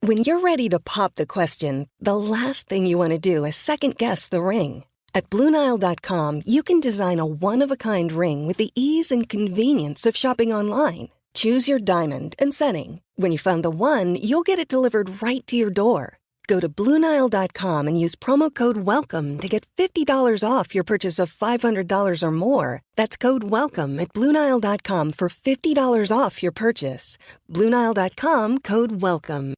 When you're ready to pop the question, the last thing you want to do is second-guess the ring. At BlueNile.com, you can design a one-of-a-kind ring with the ease and convenience of shopping online. Choose your diamond and setting. When you find the one, you'll get it delivered right to your door. Go to BlueNile.com and use promo code WELCOME to get $50 off your purchase of $500 or more. That's code WELCOME at BlueNile.com for $50 off your purchase. BlueNile.com, code WELCOME.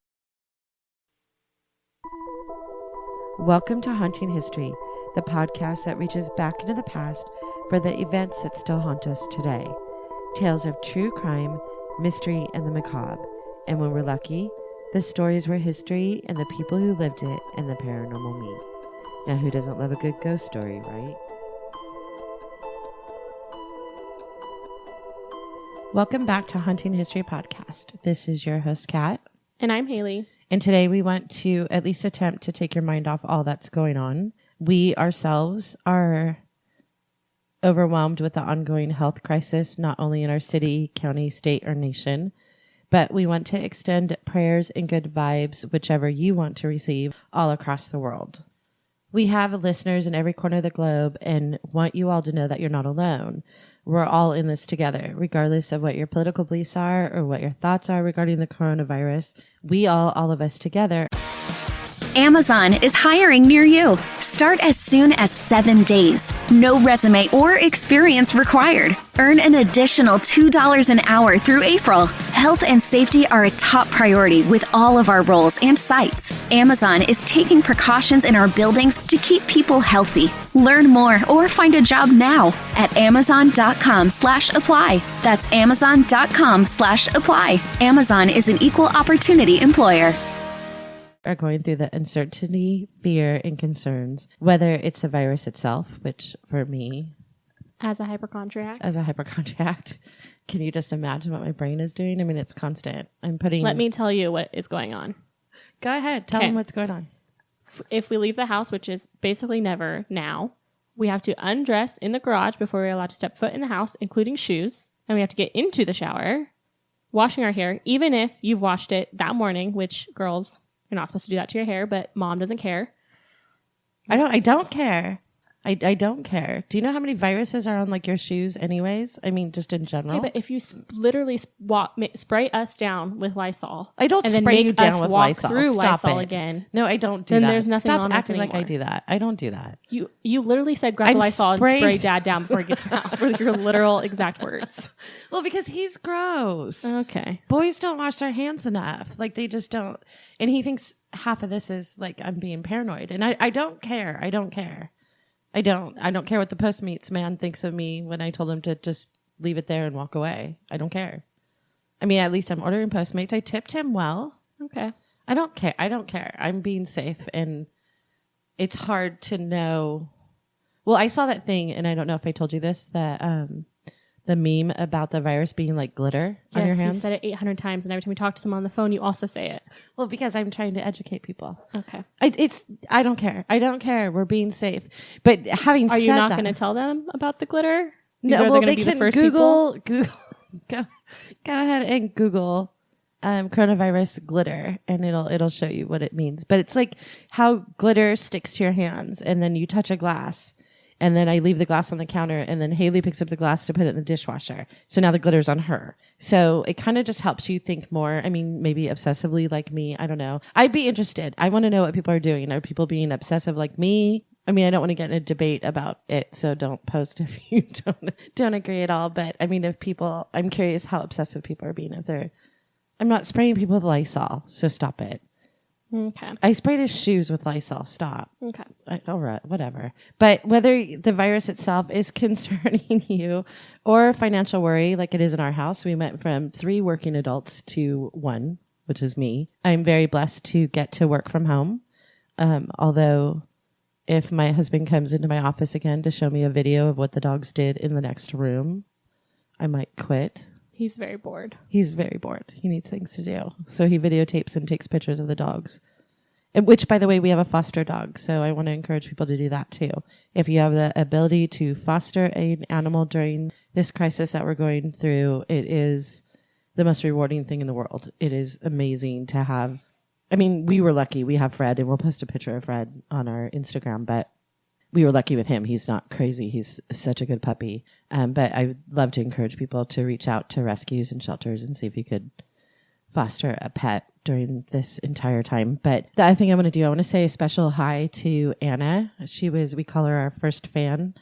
Welcome to Haunting History, the podcast that reaches back into the past for the events that still haunt us today. Tales of true crime, mystery, and the macabre. And when we're lucky, the stories were history and the people who lived it and the paranormal meet. Now, who doesn't love a good ghost story, right? Welcome back to Haunting History Podcast. This is your host, Kat. And I'm Haley. And today we want to at least attempt to take your mind off all that's going on. We ourselves are overwhelmed with the ongoing health crisis, not only in our city, county, state, or nation, but we want to extend prayers and good vibes, whichever you want to receive, all across the world. We have listeners in every corner of the globe and want you all to know that you're not alone. We're all in this together, regardless of what your political beliefs are or what your thoughts are regarding the coronavirus. We all of us together. Amazon is hiring near you. Start as soon as 7 days. No resume or experience required. Earn an additional $2 an hour through April. Health and safety are a top priority with all of our roles and sites. Amazon is taking precautions in our buildings to keep people healthy. Learn more or find a job now at amazon.com/apply. That's amazon.com/apply. Amazon is an equal opportunity employer. Are going through the uncertainty, fear, and concerns, whether it's the virus itself, which for me, As a hypochondriac, can you just imagine what my brain is doing? I mean, it's constant. Let me tell you what is going on. Go ahead. Tell them what's going on. If we leave the house, which is basically never now, we have to undress in the garage before we're allowed to step foot in the house, including shoes. And we have to get into the shower, washing our hair, even if you've washed it that morning, which girls... You're not supposed to do that to your hair, but mom doesn't care. I don't care. I don't care. Do you know how many viruses are on like your shoes anyways? I mean, just in general. Okay, but if you literally spray us down with Lysol. I don't and then spray you make down us with walk Lysol. through Stop Lysol it. again. No, I don't do then that. There's nothing Stop on acting us like I do that. I don't do that. You literally said grab the Lysol and spray dad down before he gets to the house. Were your literal exact words. Well, because he's gross. Okay. Boys don't wash their hands enough. Like they just don't. And he thinks half of this is like I'm being paranoid. And I don't care. I don't care. I don't care what the Postmates man thinks of me when I told him to just leave it there and walk away. I don't care. I mean, at least I'm ordering Postmates. I tipped him well. Okay. I don't care. I'm being safe. And it's hard to know. Well, I saw that thing, and I don't know if I told you this, that the meme about the virus being like glitter on your hands. Yes, you said it 800 times, and every time we talk to someone on the phone, you also say it. Well, because I'm trying to educate people. Okay. I don't care. I don't care. We're being safe. But having said that... Are you not going to tell them about the glitter? No, well, they can Google... Go ahead and Google coronavirus glitter, and it'll show you what it means. But it's like how glitter sticks to your hands, and then you touch a glass. And then I leave the glass on the counter, and then Haley picks up the glass to put it in the dishwasher. So now the glitter's on her. So it kind of just helps you think more. I mean, maybe obsessively like me. I don't know. I'd be interested. I want to know what people are doing. Are people being obsessive like me? I mean, I don't want to get in a debate about it, so don't post if you don't agree at all. But I mean, I'm curious how obsessive people are being. I'm not spraying people with Lysol, so stop it. Okay. I sprayed his shoes with Lysol. Stop. Okay. All right. Whatever. But whether the virus itself is concerning you or financial worry, like it is in our house, we went from 3 working adults to 1, which is me. I'm very blessed to get to work from home. Although if my husband comes into my office again to show me a video of what the dogs did in the next room, I might quit. He's very bored. He's very bored. He needs things to do. So he videotapes and takes pictures of the dogs. Which, by the way, we have a foster dog. So I want to encourage people to do that too. If you have the ability to foster an animal during this crisis that we're going through, it is the most rewarding thing in the world. It is amazing to have I mean, we were lucky. We have Fred, and we'll post a picture of Fred on our Instagram, but we were lucky with him. He's not crazy. He's such a good puppy. But I would love to encourage people to reach out to rescues and shelters and see if you could foster a pet during this entire time. But the other thing I want to do, I want to say a special hi to Anna. We call her our first fan.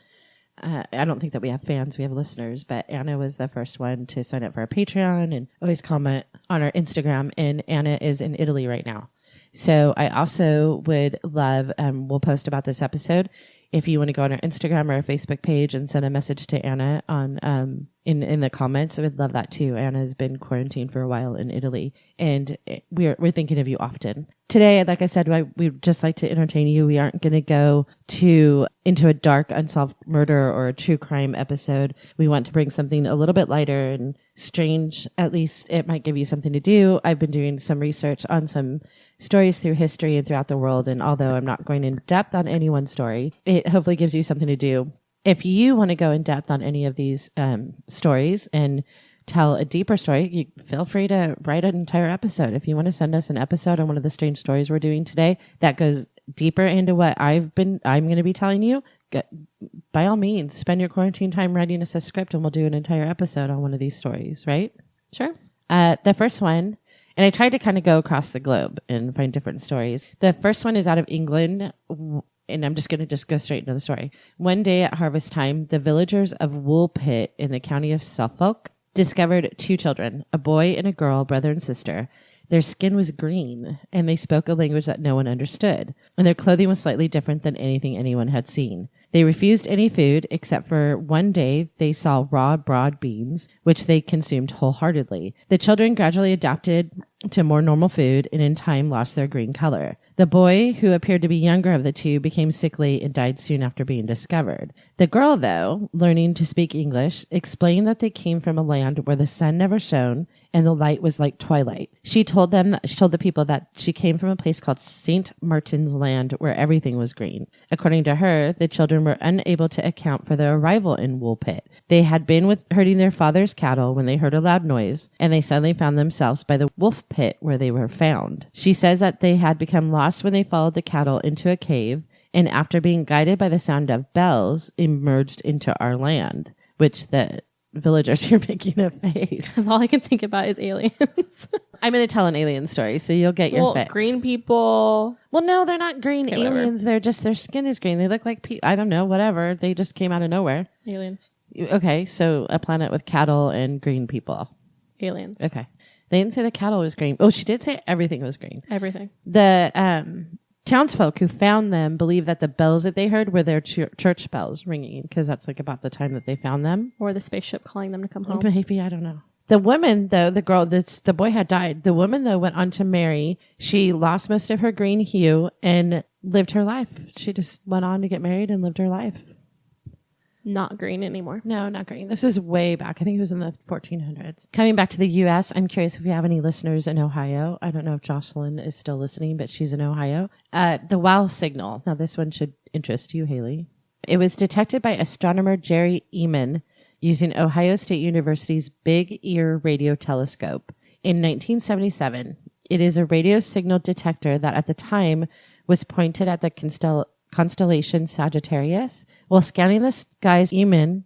I don't think that we have fans, we have listeners, but Anna was the first one to sign up for our Patreon and always comment on our Instagram. And Anna is in Italy right now. So I also would love, we'll post about this episode. If you want to go on our Instagram or our Facebook page and send a message to Anna on in the comments, I would love that too. Anna's been quarantined for a while in Italy, and we're thinking of you often. Today, like I said, we'd just like to entertain you. We aren't going to go into a dark unsolved murder or a true crime episode. We want to bring something a little bit lighter and strange. At least it might give you something to do. I've been doing some research on some stories through history and throughout the world. And although I'm not going in depth on any one story, it hopefully gives you something to do. If you want to go in depth on any of these stories and tell a deeper story, you feel free to write an entire episode. If you want to send us an episode on one of the strange stories we're doing today that goes deeper into what I'm going to be telling you, by all means, spend your quarantine time writing us a script and we'll do an entire episode on one of these stories, right? Sure. The first one, and I tried to kind of go across the globe and find different stories. The first one is out of England, and I'm just going to go straight into the story. One day at harvest time, the villagers of Woolpit in the county of Suffolk discovered two children, a boy and a girl, brother and sister. Their skin was green, and they spoke a language that no one understood, and their clothing was slightly different than anything anyone had seen. They refused any food, except for one day they saw raw broad beans, which they consumed wholeheartedly. The children gradually adapted to more normal food, and in time lost their green color. The boy, who appeared to be younger of the two, became sickly and died soon after being discovered. The girl, though, learning to speak English, explained that they came from a land where the sun never shone and the light was like twilight. She told the people that she came from a place called St. Martin's Land, where everything was green. According to her, the children were unable to account for their arrival in Woolpit. They had been herding their father's cattle when they heard a loud noise, and they suddenly found themselves by the wolf pit where they were found. She says that they had become lost when they followed the cattle into a cave, and after being guided by the sound of bells, emerged into our land, which the villagers here making a face. Because all I can think about is aliens. I'm going to tell an alien story, so you'll get your fix. Green people. Well, no, they're not green aliens. They're just, their skin is green. They look like, I don't know, whatever. They just came out of nowhere. Aliens. Okay, so a planet with cattle and green people. Aliens. Okay. They didn't say the cattle was green. Oh, she did say everything was green. Everything. The townsfolk who found them believe that the bells that they heard were their church bells ringing, because that's like about the time that they found them. Or the spaceship calling them to come home. Maybe, I don't know. The woman, though, the boy had died. The woman, though, went on to marry. She lost most of her green hue and lived her life. She just went on to get married and lived her life. Not green anymore. No, not green. This is way back. I think it was in the 1400s. Coming back to the U.S., I'm curious if we have any listeners in Ohio. I don't know if Jocelyn is still listening, but she's in Ohio. The WOW signal. Now, this one should interest you, Haley. It was detected by astronomer Jerry Eman using Ohio State University's Big Ear Radio Telescope in 1977. It is a radio signal detector that at the time was pointed at the constellation Sagittarius. While scanning the skies, Eman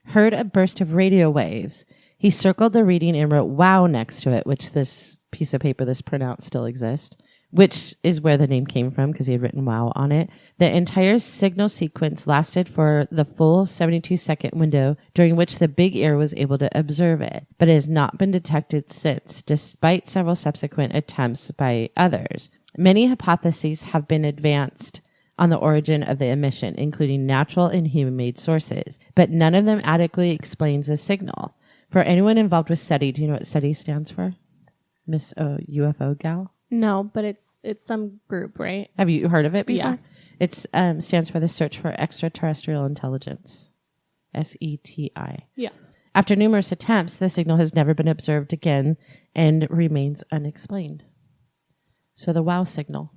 heard a burst of radio waves. He circled the reading and wrote "wow" next to it, which this piece of paper, this printout, still exists, which is where the name came from because he had written "wow" on it. The entire signal sequence lasted for the full 72-second window during which the Big Ear was able to observe it, but it has not been detected since, despite several subsequent attempts by others. Many hypotheses have been advanced on the origin of the emission, including natural and human-made sources, but none of them adequately explains the signal. For anyone involved with SETI, do you know what SETI stands for? Miss UFO gal? No, but it's some group, right? Have you heard of it before? Yeah. It stands for the Search for Extraterrestrial Intelligence. SETI. Yeah. After numerous attempts, the signal has never been observed again and remains unexplained. So the WOW signal.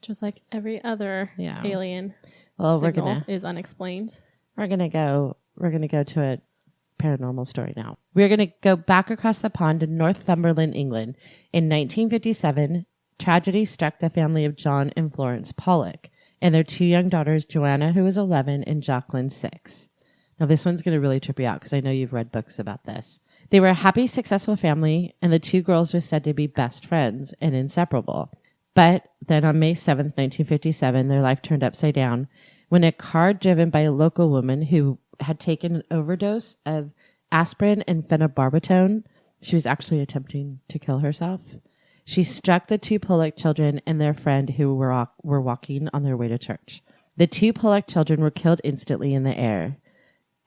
Just like every other alien signal is unexplained. We're gonna go to a paranormal story now. We're gonna go back across the pond to Northumberland, England. In 1957, tragedy struck the family of John and Florence Pollock and their 2 young daughters, Joanna, who was 11, and Jacqueline, 6. Now, this one's going to really trip you out because I know you've read books about this. They were a happy, successful family, and the 2 girls were said to be best friends and inseparable. But then on May 7th, 1957, their life turned upside down when a car driven by a local woman who had taken an overdose of aspirin and phenobarbital, she was actually attempting to kill herself. She struck the 2 Pollock children and their friend who were walking on their way to church. The 2 Pollock children were killed instantly in the air.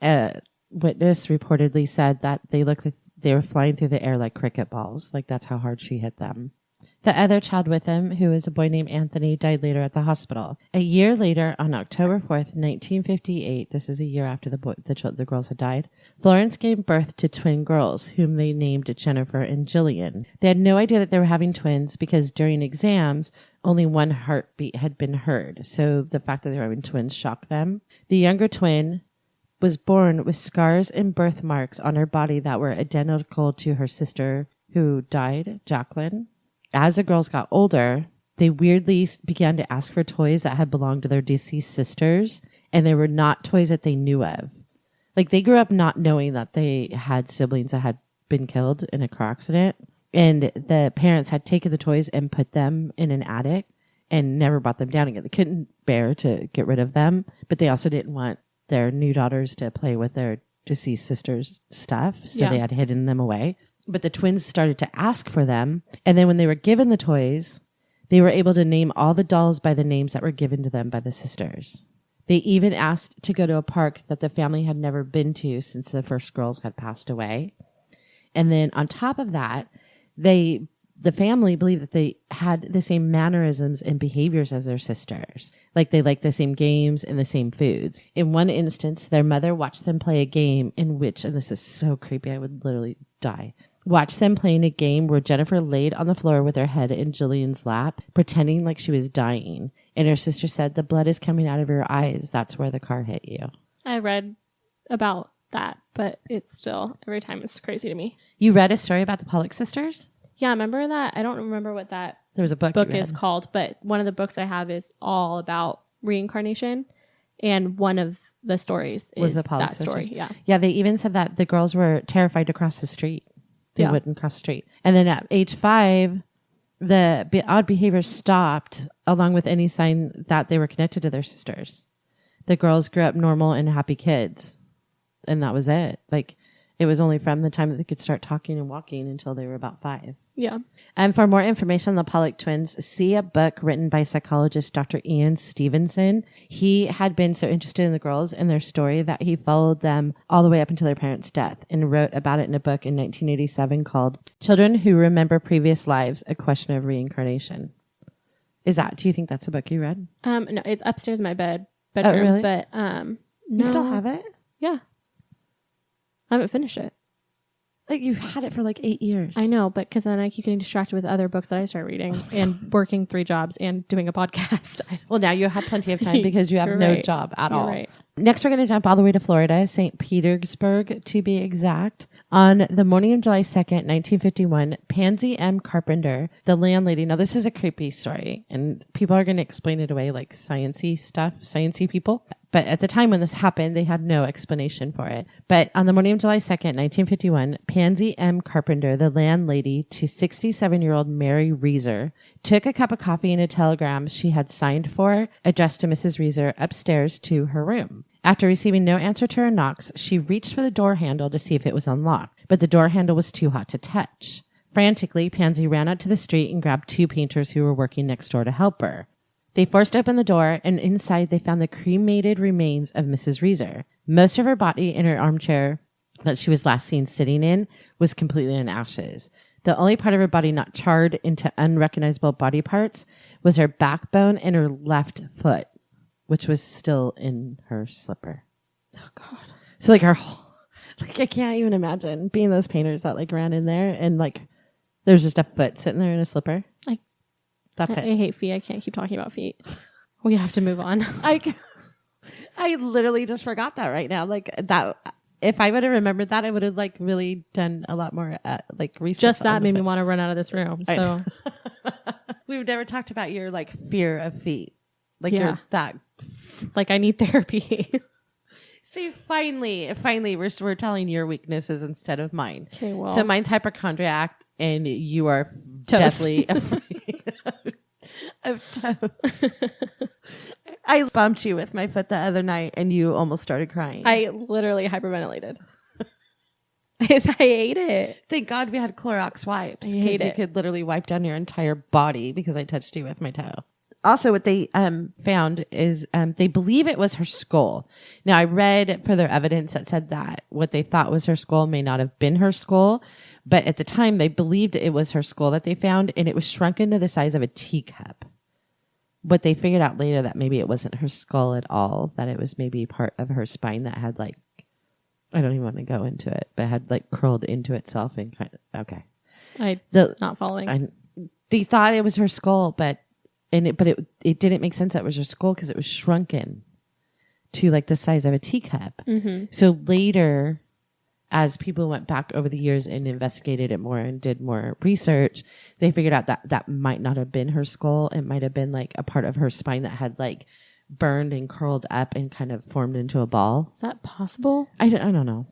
A witness reportedly said that they looked like they were flying through the air like cricket balls. Like that's how hard she hit them. The other child with him, who was a boy named Anthony, died later at the hospital. A year later, on October 4th, 1958, this is a year after the girls had died, Florence gave birth to twin girls, whom they named Jennifer and Jillian. They had no idea that they were having twins because during exams, only one heartbeat had been heard. So the fact that they were having twins shocked them. The younger twin was born with scars and birthmarks on her body that were identical to her sister who died, Jacqueline. As the girls got older, they weirdly began to ask for toys that had belonged to their deceased sisters, and they were not toys that they knew of. Like, they grew up not knowing that they had siblings that had been killed in a car accident, and the parents had taken the toys and put them in an attic and never brought them down again. They couldn't bear to get rid of them, but they also didn't want their new daughters to play with their deceased sisters' stuff, so they had hidden them away. But the twins started to ask for them. And then when they were given the toys, they were able to name all the dolls by the names that were given to them by the sisters. They even asked to go to a park that the family had never been to since the first girls had passed away. And then on top of that, the family believed that they had the same mannerisms and behaviors as their sisters. Like they liked the same games and the same foods. In one instance, their mother watched them play a game in which, and this is so creepy, I would literally die. Watched them playing a game where Jennifer laid on the floor with her head in Jillian's lap, pretending like she was dying. And her sister said, "The blood is coming out of your eyes. That's where the car hit you." I read about that, but it's still, every time it's crazy to me. You read a story about the Pollock sisters? Yeah, remember that? I don't remember what that there was a book is called, but one of the books I have is all about reincarnation. And one of the stories is the Pollock that sisters. story. Yeah. Yeah, they even said that the girls were terrified to cross the street. They wouldn't cross the street. And then at age 5, the odd behavior stopped, along with any sign that they were connected to their sisters. The girls grew up normal and happy kids. And that was it. Like, it was only from the time that they could start talking and walking until they were about 5. Yeah. And for more information on the Pollock twins, see a book written by psychologist Dr. Ian Stevenson. He had been so interested in the girls and their story that he followed them all the way up until their parents' death and wrote about it in a book in 1987 called Children Who Remember Previous Lives, A Question of Reincarnation. Do you think that's a book you read? No, it's upstairs in my bedroom. Oh, really? But no. You still have it? Yeah. I haven't finished it. Like, you've had it for like 8 years. I know, but because then I keep getting distracted with other books that I start reading and working 3 jobs and doing a podcast. Well, now you have plenty of time because you have no job at all. Right. Next, we're going to jump all the way to Florida, St. Petersburg to be exact. On the morning of July 2nd, 1951, Pansy M. Carpenter, the landlady. Now, this is a creepy story, and people are going to explain it away like sciencey people. But at the time when this happened, they had no explanation for it. But on the morning of July 2nd, 1951, Pansy M. Carpenter, the landlady to 67-year-old Mary Reeser, took a cup of coffee and a telegram she had signed for, addressed to Mrs. Reeser, upstairs to her room. After receiving no answer to her knocks, she reached for the door handle to see if it was unlocked, but the door handle was too hot to touch. Frantically, Pansy ran out to the street and grabbed 2 painters who were working next door to help her. They forced open the door, and inside they found the cremated remains of Mrs. Reeser. Most of her body in her armchair that she was last seen sitting in was completely in ashes. The only part of her body not charred into unrecognizable body parts was her backbone and her left foot, which was still in her slipper. Oh, God. So, like, her whole... Like, I can't even imagine being those painters that, like, ran in there and, like, there's just a foot sitting there in a slipper. That's it. I hate feet. I can't keep talking about feet. We have to move on. I literally just forgot that right now. Like, that... If I would have remembered that, I would have like really done a lot more like research. Just that made me want to run out of this room. So We've never talked about your like fear of feet. Like Yeah. you're that. Like I need therapy. See, finally, we're telling your weaknesses instead of mine. Okay, well. So mine's hypochondriac, and you are Toes. definitely afraid of toes. I bumped you with my foot the other night, and you almost started crying. I literally hyperventilated. I ate it. Thank God we had Clorox wipes. I hate You it. could literally wipe down your entire body because I touched you with my toe. Also, what they found is they believe it was her skull. Now, I read further evidence that said that what they thought was her skull may not have been her skull, but at the time they believed it was her skull that they found, and it was shrunken to the size of a teacup. But they figured out later that maybe it wasn't her skull at all, that it was maybe part of her spine that had like, I don't even want to go into it, but had like curled into itself and kind of, okay. Not following. They thought it was her skull, but it didn't make sense that it was her skull because it was shrunken to like the size of a teacup. Mm-hmm. So later, as people went back over the years and investigated it more and did more research, they figured out that that might not have been her skull. It might have been like a part of her spine that had like burned and curled up and kind of formed into a ball. Is that possible? I don't know.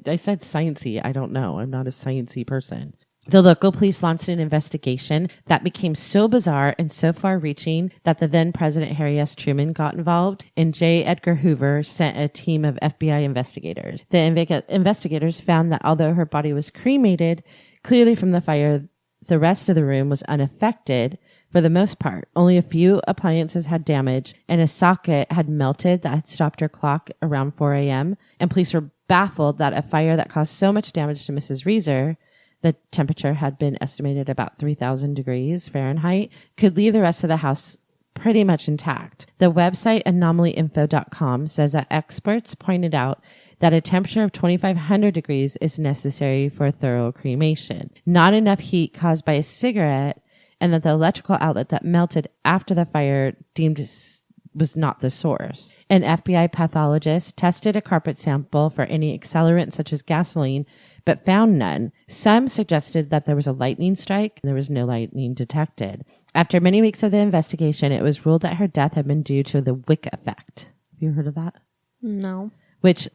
I said sciencey. I don't know. I'm not a sciencey person. The local police launched an investigation that became so bizarre and so far-reaching that the then President Harry S. Truman got involved, and J. Edgar Hoover sent a team of FBI investigators. The investigators found that although her body was cremated, clearly from the fire, the rest of the room was unaffected for the most part. Only a few appliances had damage, and a socket had melted that had stopped her clock around 4 a.m., and police were baffled that a fire that caused so much damage to Mrs. Reeser, the temperature had been estimated about 3,000 degrees Fahrenheit, could leave the rest of the house pretty much intact. The website anomalyinfo.com says that experts pointed out that a temperature of 2,500 degrees is necessary for a thorough cremation. Not enough heat caused by a cigarette, and that the electrical outlet that melted after the fire deemed was not the source. An FBI pathologist tested a carpet sample for any accelerant such as gasoline, but found none. Some suggested that there was a lightning strike, and there was no lightning detected. After many weeks of the investigation, it was ruled that her death had been due to the Wick effect. Have you heard of that? No. Which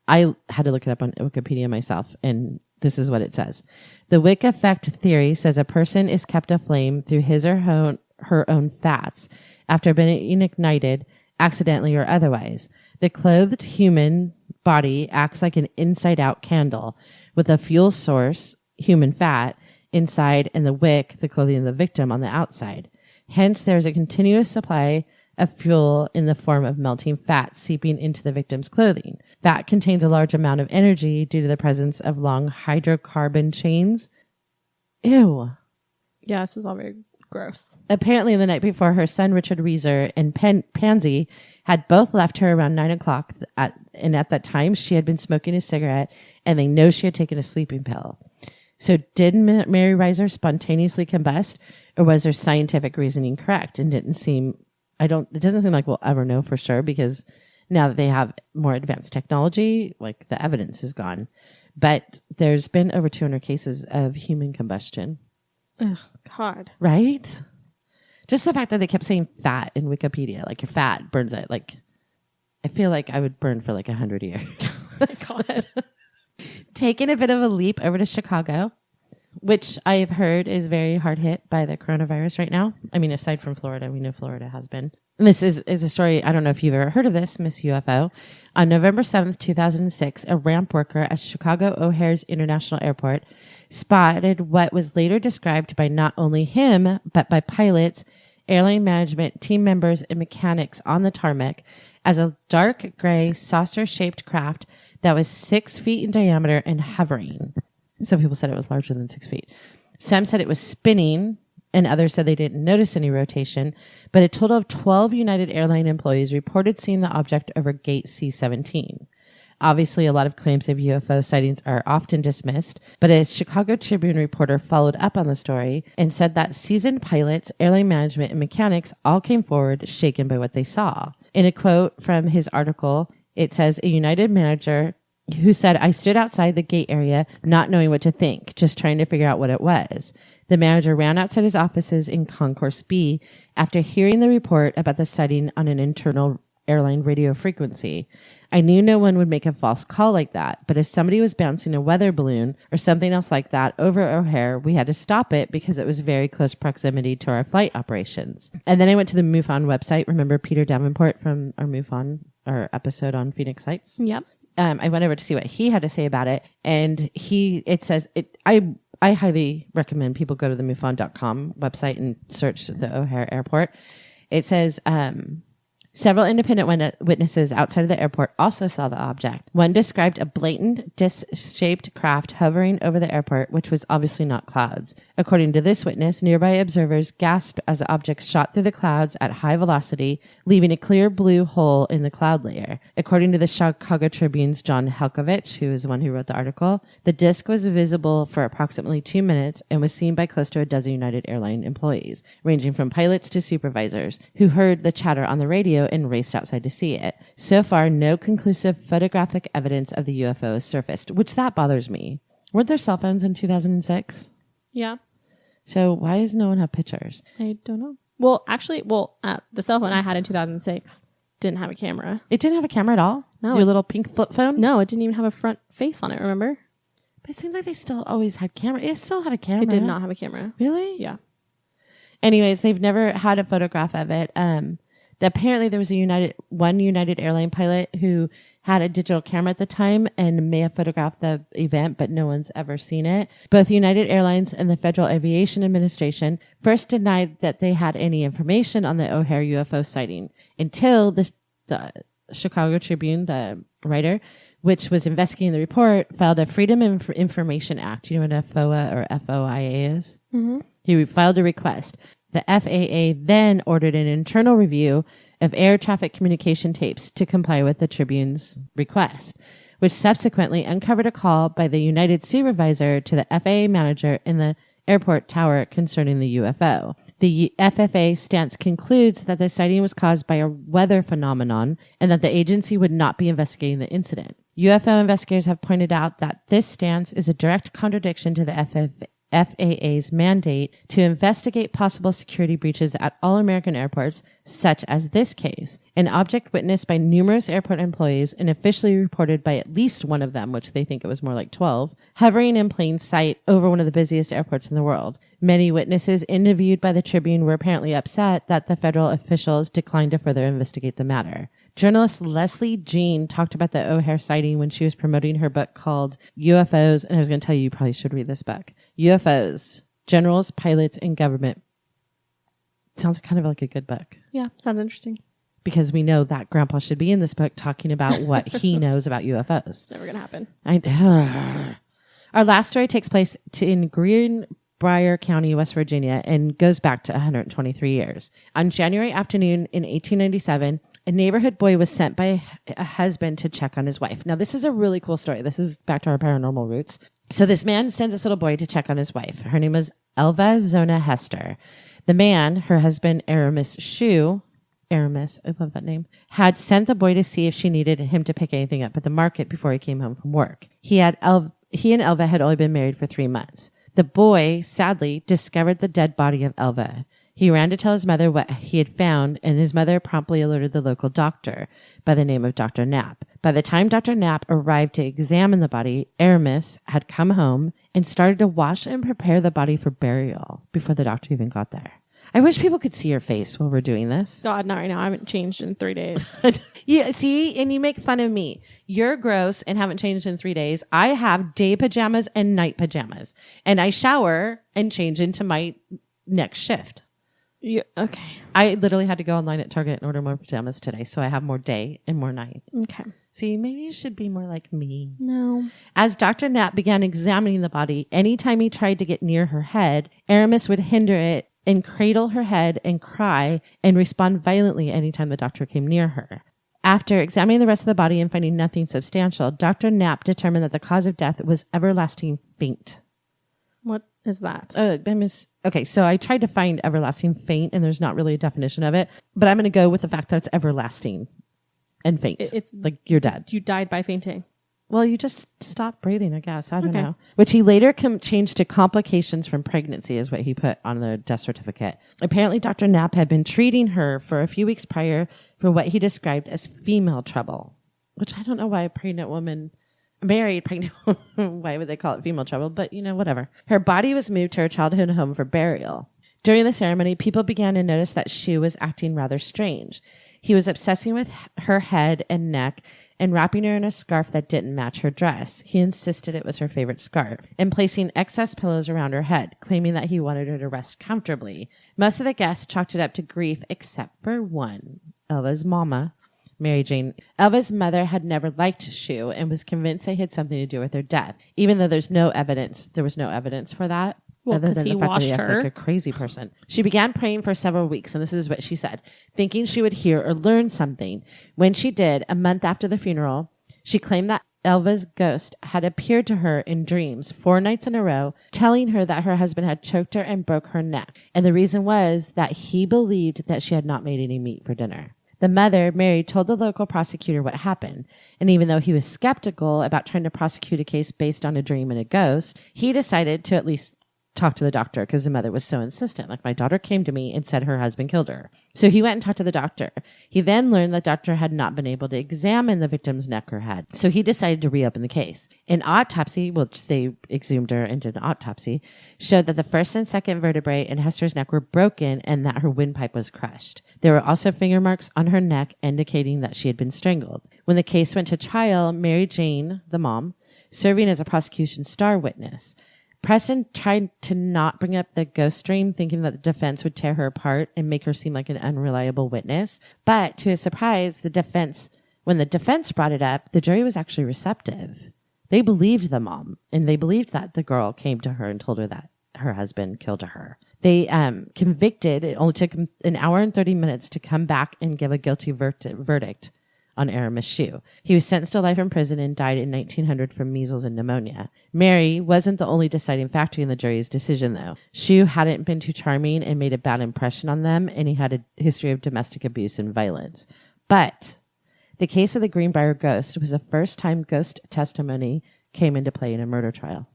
I had to look it up on Wikipedia myself, and this is what it says. The Wick effect theory says a person is kept aflame through his or her own fats after being ignited, accidentally or otherwise. The clothed human body acts like an inside-out candle with a fuel source, human fat, inside, and the wick, the clothing of the victim, on the outside. Hence, there is a continuous supply of fuel in the form of melting fat seeping into the victim's clothing. Fat contains a large amount of energy due to the presence of long hydrocarbon chains. Ew. Yeah, this is all very gross. Apparently, the night before, her son, Richard Reeser, and Pansy had both left her around 9 o'clock. And at that time, she had been smoking a cigarette, and they know she had taken a sleeping pill. So did Mary Reiser spontaneously combust, or was their scientific reasoning correct? And it doesn't seem like we'll ever know for sure, because now that they have more advanced technology, like the evidence is gone. But there's been over 200 cases of human combustion. Ugh, God. Right? Just the fact that they kept saying fat in Wikipedia, like your fat burns it. Like, I feel like I would burn for like 100 years. God. Taking a bit of a leap over to Chicago, which I've heard is very hard hit by the coronavirus right now. I mean, aside from Florida, we know Florida has been. And this is a story, I don't know if you've ever heard of this, Miss UFO. On November 7th, 2006, a ramp worker at Chicago O'Hare's International Airport spotted what was later described by not only him, but by pilots, airline management, team members, and mechanics on the tarmac as a dark gray saucer-shaped craft that was 6 feet in diameter and hovering. Some people said it was larger than 6 feet. Some said it was spinning, and others said they didn't notice any rotation, but a total of 12 United Airline employees reported seeing the object over gate C-17. Obviously, a lot of claims of UFO sightings are often dismissed, but a Chicago Tribune reporter followed up on the story and said that seasoned pilots, airline management, and mechanics all came forward shaken by what they saw. In a quote from his article, it says, a United manager who said, I stood outside the gate area not knowing what to think, just trying to figure out what it was. The manager ran outside his offices in Concourse B after hearing the report about the sighting on an internal airline radio frequency. I knew no one would make a false call like that, but if somebody was bouncing a weather balloon or something else like that over O'Hare, we had to stop it because it was very close proximity to our flight operations. And then I went to the MUFON website. Remember Peter Davenport from our MUFON, our episode on Phoenix Sites? Yep. I went over to see what he had to say about it, and I highly recommend people go to the MUFON.com website and search the O'Hare Airport. It says, several independent witnesses outside of the airport also saw the object. One described a blatant disc-shaped craft hovering over the airport, which was obviously not clouds. According to this witness, nearby observers gasped as the object shot through the clouds at high velocity, leaving a clear blue hole in the cloud layer. According to the Chicago Tribune's John Helkovich, who is the one who wrote the article, the disc was visible for approximately 2 minutes and was seen by close to a dozen United Airlines employees, ranging from pilots to supervisors, who heard the chatter on the radio and raced outside to see it. So far, no conclusive photographic evidence of the UFO has surfaced, which that bothers me. Weren't there cell phones in 2006? Yeah. So why does no one have pictures? I don't know. Well, actually, the cell phone I had in 2006 didn't have a camera. It didn't have a camera at all? No. Your little pink flip phone? No, it didn't even have a front face on it, remember? But it seems like they still always had camera. It still had a camera. It did not have a camera. Really? Yeah. Anyways, they've never had a photograph of it. Apparently there was one United Airline pilot who had a digital camera at the time and may have photographed the event, but no one's ever seen it. Both United Airlines and the Federal Aviation Administration first denied that they had any information on the O'Hare UFO sighting until the Chicago Tribune, the writer, which was investigating the report, filed a Freedom of Information Act. You know what a FOA or FOIA is? Mm-hmm. He filed a request. The FAA then ordered an internal review of air traffic communication tapes to comply with the Tribune's request, which subsequently uncovered a call by the United supervisor to the FAA manager in the airport tower concerning the UFO. The FFA stance concludes that the sighting was caused by a weather phenomenon and that the agency would not be investigating the incident. UFO investigators have pointed out that this stance is a direct contradiction to the FAA's mandate to investigate possible security breaches at all American airports, such as this case, an object witnessed by numerous airport employees and officially reported by at least one of them, which they think it was more like 12, hovering in plain sight over one of the busiest airports in the world. Many witnesses interviewed by the Tribune were apparently upset that the federal officials declined to further investigate the matter. Journalist Leslie Jean talked about the O'Hare sighting when she was promoting her book called UFOs, and I was going to tell you probably should read this book. UFOs, Generals, Pilots, and Government. It sounds kind of like a good book. Yeah, sounds interesting. Because we know that Grandpa should be in this book talking about what he knows about UFOs. It's never going to happen. Our last story takes place in Greenbrier County, West Virginia, and goes back to 123 years. On January afternoon in 1897, a neighborhood boy was sent by a husband to check on his wife. Now, this is a really cool story. This is back to our paranormal roots. So this man sends this little boy to check on his wife. Her name was Elva Zona Hester. The man, her husband, Aramis, I love that name, had sent the boy to see if she needed him to pick anything up at the market before he came home from work. He and Elva had only been married for 3 months. The boy, sadly, discovered the dead body of Elva. He ran to tell his mother what he had found, and his mother promptly alerted the local doctor by the name of Dr. Knapp. By the time Dr. Knapp arrived to examine the body, Aramis had come home and started to wash and prepare the body for burial before the doctor even got there. I wish people could see your face while we're doing this. God, not right now. I haven't changed in 3 days. Yeah, see, and you make fun of me. You're gross and haven't changed in 3 days. I have day pajamas and night pajamas, and I shower and change into my next shift. Yeah, okay. I literally had to go online at Target and order more pajamas today, so I have more day and more night. Okay. See, maybe you should be more like me. No. As Dr. Knapp began examining the body, anytime he tried to get near her head, Aramis would hinder it and cradle her head and cry and respond violently anytime the doctor came near her. After examining the rest of the body and finding nothing substantial, Dr. Knapp determined that the cause of death was everlasting faint. What is that? Okay, so I tried to find everlasting faint, and there's not really a definition of it, but I'm going to go with the fact that it's everlasting and faint. It's like you're dead. You died by fainting. Well, you just stop breathing, I guess. I don't know. Which he later changed to complications from pregnancy is what he put on the death certificate. Apparently, Dr. Knapp had been treating her for a few weeks prior for what he described as female trouble, which I don't know why a married pregnant woman, why would they call it female trouble? But, whatever. Her body was moved to her childhood home for burial. During the ceremony, people began to notice that Shu was acting rather strange. He was obsessing with her head and neck and wrapping her in a scarf that didn't match her dress. He insisted it was her favorite scarf and placing excess pillows around her head, claiming that he wanted her to rest comfortably. Most of the guests chalked it up to grief except for one, Elva's mama, Mary Jane. Elva's mother had never liked Shu and was convinced it had something to do with her death, even though there was no evidence for that. Well, because he washed her. Like a crazy person. She began praying for several weeks, and this is what she said, thinking she would hear or learn something. When she did, a month after the funeral, she claimed that Elva's ghost had appeared to her in dreams 4 nights in a row, telling her that her husband had choked her and broke her neck. And the reason was that he believed that she had not made any meat for dinner. The mother, Mary, told the local prosecutor what happened, and even though he was skeptical about trying to prosecute a case based on a dream and a ghost, he decided to at least talk to the doctor because the mother was so insistent. Like, my daughter came to me and said her husband killed her. So he went and talked to the doctor. He then learned the doctor had not been able to examine the victim's neck or head. So he decided to reopen the case. An autopsy, which they exhumed her and did an autopsy, showed that the first and second vertebrae in Hester's neck were broken and that her windpipe was crushed. There were also finger marks on her neck indicating that she had been strangled. When the case went to trial, Mary Jane, the mom, serving as a prosecution star witness, Preston tried to not bring up the ghost dream, thinking that the defense would tear her apart and make her seem like an unreliable witness. But to his surprise, when the defense brought it up, the jury was actually receptive. They believed the mom, and they believed that the girl came to her and told her that her husband killed her. They convicted. It only took him an hour and 30 minutes to come back and give a guilty verdict on Aramis Shu. He was sentenced to life in prison and died in 1900 from measles and pneumonia. Mary wasn't the only deciding factor in the jury's decision, though. Shu hadn't been too charming and made a bad impression on them, and he had a history of domestic abuse and violence. But the case of the Greenbrier ghost was the first time ghost testimony came into play in a murder trial.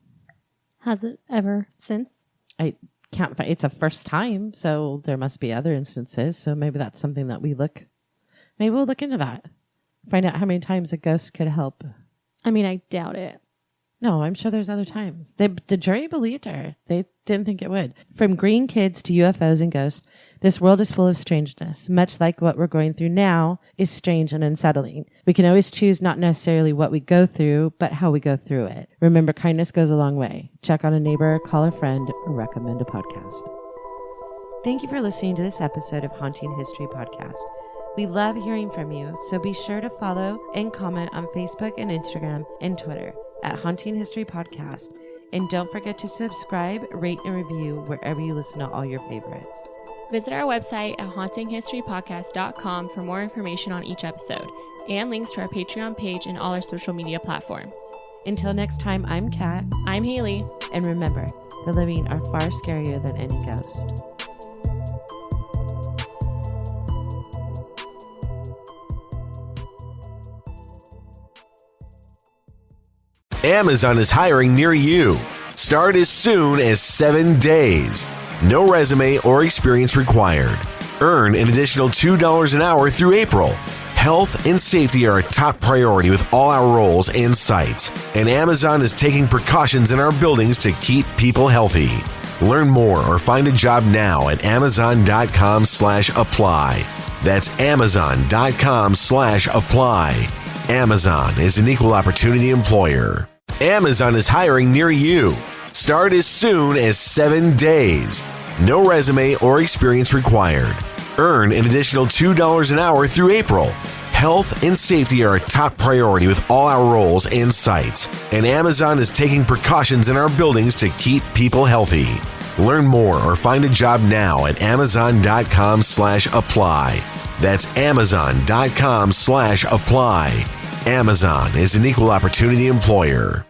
Has it ever since? I can't find. It's a first time, so there must be other instances. So maybe that's something that maybe we'll look into that. Find out how many times a ghost could help. I mean, I doubt it. No, I'm sure there's other times. The jury believed her. They didn't think it would. From green kids to UFOs and ghosts, this world is full of strangeness. Much like what we're going through now is strange and unsettling. We can always choose not necessarily what we go through, but how we go through it. Remember, kindness goes a long way. Check on a neighbor, call a friend, or recommend a podcast. Thank you for listening to this episode of Haunting History Podcast. We love hearing from you, so be sure to follow and comment on Facebook and Instagram and Twitter at Haunting History Podcast. And don't forget to subscribe, rate, and review wherever you listen to all your favorites. Visit our website at hauntinghistorypodcast.com for more information on each episode and links to our Patreon page and all our social media platforms. Until next time, I'm Kat. I'm Haley. And remember, the living are far scarier than any ghost. Amazon is hiring near you. Start as soon as 7 days. No resume or experience required. Earn an additional $2 an hour through April. Health and safety are a top priority with all our roles and sites, and Amazon is taking precautions in our buildings to keep people healthy. Learn more or find a job now at amazon.com/apply. That's amazon.com/apply. Amazon is an equal opportunity employer. Amazon is hiring near you. Start as soon as 7 days. No resume or experience required. Earn an additional $2 an hour through April. Health and safety are a top priority with all our roles and sites, and Amazon is taking precautions in our buildings to keep people healthy. Learn more or find a job now at amazon.com/apply. That's amazon.com/apply. Amazon is an equal opportunity employer.